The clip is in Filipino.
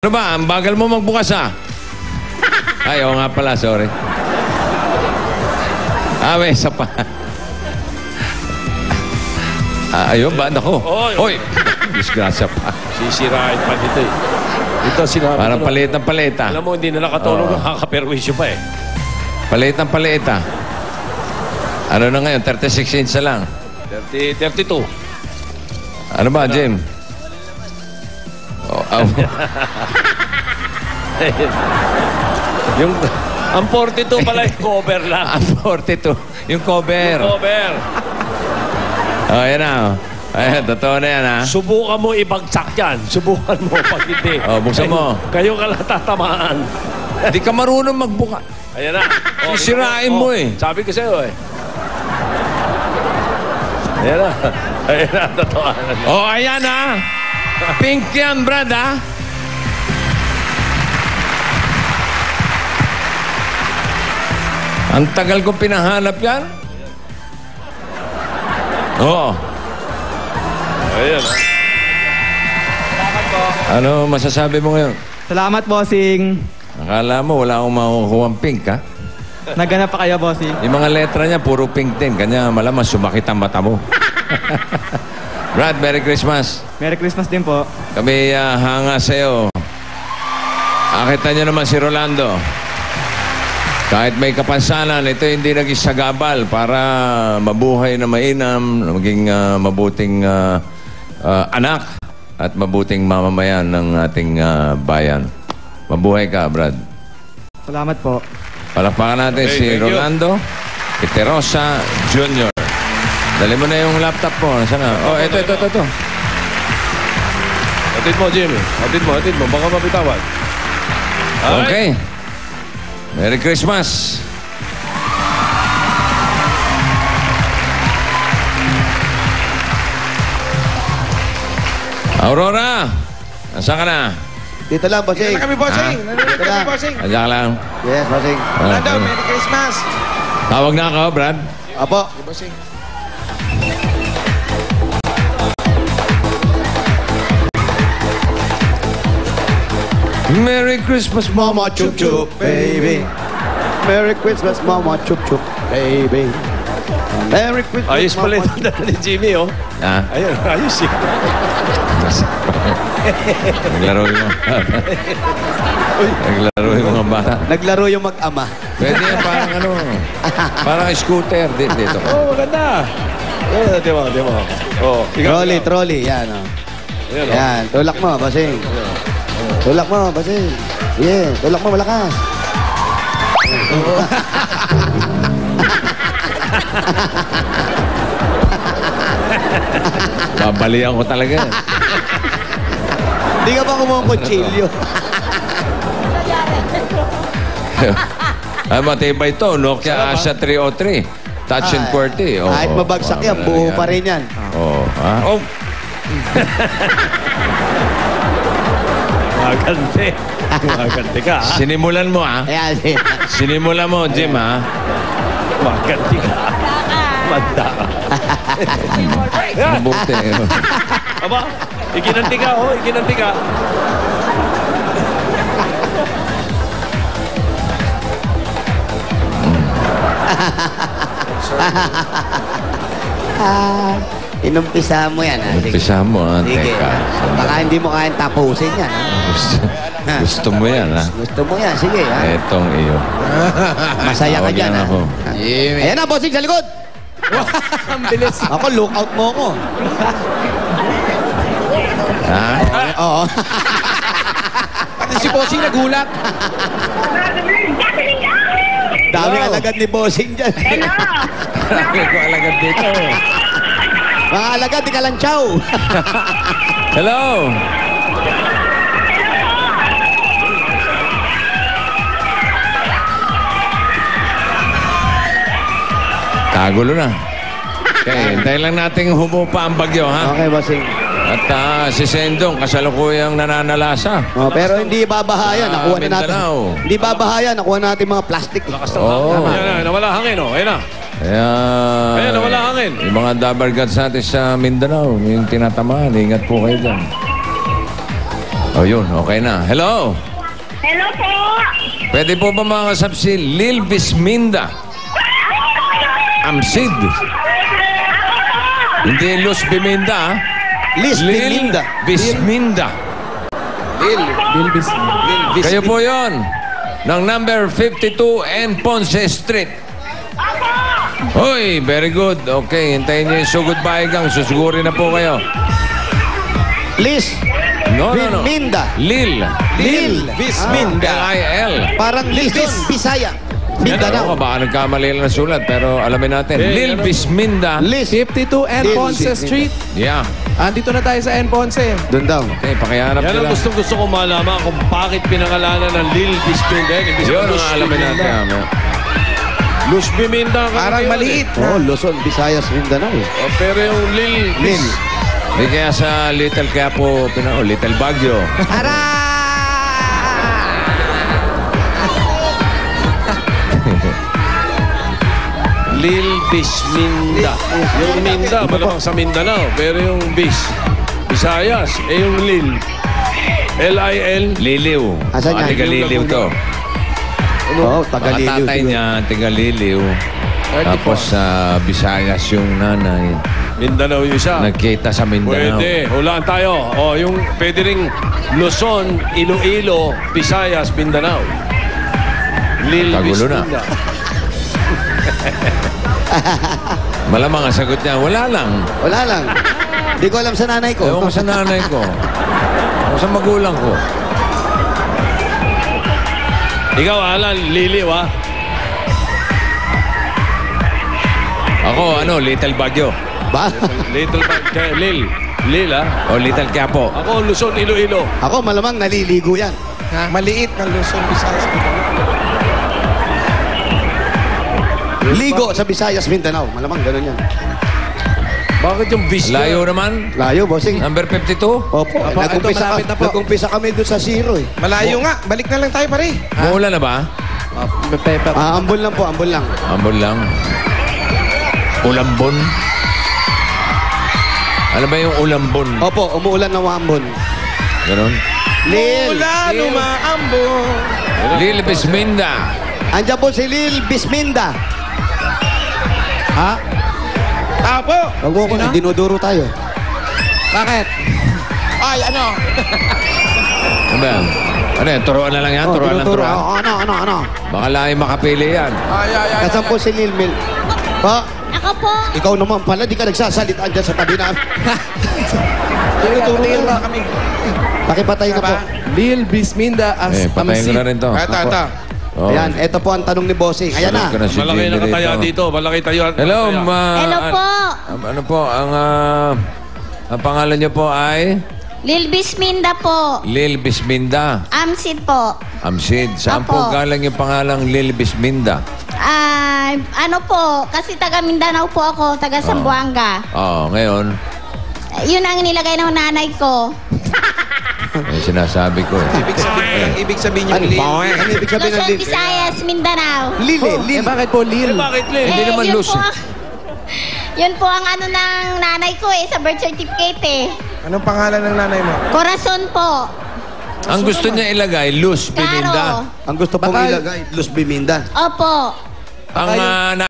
Ano ba? Ang bagal mo magbukas, ah. Ay, oo nga pala. Sorry. May isa pa. Ayun ba? Nako. Hoy! Disgrasya pa. Sisirain pa dito eh. Ito sinabi. Parang palit ng paleta. Alam mo, hindi na nakatulog. Nakakaperwisyo pa eh. Palit ng paleta. Ano na ngayon? 36 inch na lang. 32. Ano ba, Jim? Yung, ang 42 pala yung cover lang. Ang 42. Yung cover. Yung cover. Yan na. Ayan, totoo na yan, ha? Subukan mo ibagsak yan. Subukan mo pag hindi. Buksan mo. Kayo ka lang tatamaan. Hindi ka marunong magbuka. Ayan na. Sisirain mo eh. Sabi ko sa'yo eh. Ayan na. Ayan na, totoo na. Ayan, ha? Pink yan, Brad, ha? Ang tagal ko pinahanap yan. Oo. Ayan, ha? Salamat po. Ano masasabi mo ngayon? Salamat, bossing. Akala mo wala akong makukuha pink, ha? Naganap pa kayo, bossing. Yung mga letra niya, puro pink din. Kanya malamang sumakit ang mata mo. Brad, Merry Christmas. Merry Christmas din po. Kami hanga sa'yo. Akita niyo naman si Rolando. Kahit may kapansanan, ito hindi naging sagabal para mabuhay na mainam, maging mabuting anak at mabuting mamamayan ng ating bayan. Mabuhay ka, Brad. Salamat po. Palakpakan natin si Rolando Iterosa Jr. Dali mo na yung laptop mo. Nasaan na? Ito. Atid mo, Jimmy. Atid mo. Baka mabitawan. Okay. Merry Christmas. Aurora, nasaan ka na? Dito lang, bossing. Dito na kami, bossing. Nandito kami, bossing. Andiyan ka lang. Yes, bossing. Rolando, Merry Christmas. Tawag na ako, Brad. Apo. Bossing. Merry Christmas, Mama chup chup, baby. Merry Christmas, Mama chup chup, baby. Merry Christmas, Ayos pala Mama ito ni Jimmy, oh. Ayun, ayos eh. Naglaro yung Naglaro yung mga bata. Naglaro yung mag-ama. Pwede yan, parang ano, parang scooter. Dito. Maganda. Ayan, di mo. Trolley, yan, oh. Ayan, Yan, tulak mo, bossing. Tulak mo, bossing. Yeah, tulak mo, malakas. Babalian ko talaga. Hindi ka ba kumuha ng kutsilyo? Ay, matibay ito. Nokia Asha 303. Touch and QWERTY. Kahit mabagsak yan, buo pa rin yan. Ha? Magante. Magante ka, ha? Sinimulan mo, ha? Ayan, Sinimulan mo, Jim, ha? Magante ka. Manda ka. Mabuti. Aba, ikinanti ka, oh. Ikinanti ka. Inumpisa mo yan, ha? Umpisa mo, ha? Sige. Teka. Baka hindi mo kayang tapusin yan, ha? Gusto mo yan, ha? Gusto mo yan, sige, ha? Etong iyo. Masaya ka Tawag dyan, lang ha? ako. Ayan na, bossing, sa likod! Ang bilis. Ako, lookout mo ako. Ha? Oo. Pati si bossing nagulat. Daming alagad ni bossing dyan. Marami ko alagad dito. Mga alagad, di ka lang chow. Hello? Kagulo na. Okay, hintayin lang natin humupa ang bagyo, ha? Okay, bossing. At si Sendong, kasalukuyang nananalasa. Oh, pero hindi babahayan. Nakuha na natin. Mindanao. Hindi babahayan. Nakuha natin mga plastic. Oo. Ayan na, nawala hangin, oh. Ayan na. Kaya, nawala hangin. Yung mga dabargads natin sa Mindanao, yung tinatamaan, ingat po kayo dyan. O yun, okay na. Hello? Hello po. Pwede po ba makasap si Lil Bisminda? Amsid. Hindi Luz Biminda, ha? Liz Biminda. Bisminda. Lil Bis. Kayo po yon ng number 52 and Ponce Street. Hoy, very good. Okay, hintayin niyo yung sugod bahigang. Susugurin na po kayo. Liz No. Biminda. Lil. Lil Bisminda. L-I-L. Parang Liz Bisaya. Yan, Mindanao. baka nagkamali lang na sulat, pero alamin natin. Lil Bisminda. Liz. 52 N. Lil Ponce Bisminda. Street. Yeah. Andito na tayo sa N. Ponce. Doon daw. Okay, pakihanap Yan ang nila. gusto ko malaman kung bakit pinangalanan ng Lil Bisminda. Yun ang alamin natin. Luz Biminda. Parang maliit. Oh, Luzon, Visayas, Mindanao. Oh, pero yung Lil Lil. Di kaya sa Little Quiapo, Little Baguio. Lil Bisminda. Yung Minda, malamang sa Mindanao. Pero yung Visayas, yung Lil. L-I-L. Liliw. Asan yan? Tiga Liliw to. Oo, Mga Tagaliliw. tatay siguro. niya, tiga Liliw. Tapos sa Visayas yung nanay. Mindanao yung isa. Nagkita sa Mindanao. Pwede. Hulaan tayo. O, yung pwede ring Luzon, Iloilo, Visayas, Mindanao. Lil Kagulo na. Bisminda. Malamang ang sagot niya, wala lang. Wala lang. Di ko alam sa nanay ko. Ewan ko sa nanay ko. Ewan sa magulang ko. Ikaw, Alan, Liliw, ha? Ako, Little Baguio. Ba? Little Lil. Lil, ha? O Little Quiapo. Ako, Luzon, Iloilo. Ako malamang naliligo yan. Ha? Maliit na Luzon, Visayas. Ligo sa Visayas, Mindanao. Malamang ganun yan. Bakit yung bis Layo naman. Layo, bossing. Number 52. Opo, Ito, malapit na po. nag-umpisa kami doon sa zero eh. Malayo nga. Balik na lang tayo, pare. Maulan na ba? Pepper. Ambon lang po, ambon lang. Ambon lang. Ulambon. Ano ba yung ulambon? Opo, umuulan ng ambon. Ganon. Lil. Ulan, umaambo. Lil Bisminda. Andiyan po si Lil Bisminda. Ha? Tapo. Huwag mo ko, dinuduro tayo. Bakit? Ay, ano? Ano ba yan? Ano yan? Turuan na lang yan? Turuan lang dinuduro. turuan? Ano? Baka lang makapili yan. Ay. Kasan po si Lil Mil. Pa, Ako po. ikaw naman pala, di ka nagsasalita andyan sa tabi namin. Tinuturo ba kami? Pakipatay na po. Lil Bisminda as Patayin ko na rin to. Ito. Oh. Ayan, eto po ang tanong ni Bossing. Ayan na. Sunod ko si Malaki Jenny na kataya rito. dito. Malaki tayo. Hello, Hello po. ano po, ang pangalan niyo po ay Lil Bisminda po. Lil Bisminda. Amsid po. Amsid. Saan Apo. po galing yung pangalang Lil Bisminda? Ano po, kasi taga Mindanao po ako, taga Zamboanga. Ngayon, Yun ang nilagay ng nanay ko. sinasabi ko. Ibig sabihin yung Ano Lil. ano ibig sabihin ng Luzon, Lil? Visayas, Mindanao. Lil eh, Lil. Bakit po Lil? Bakit, Lil? Hindi naman yun Luz. po yun po ang ano ng nanay ko sa birth certificate Anong pangalan ng nanay mo? Corazon po. Ang gusto niya ilagay, Luz Biminda. Claro. Ang gusto pong Baka- ilagay, Luz Biminda. Opo. Ang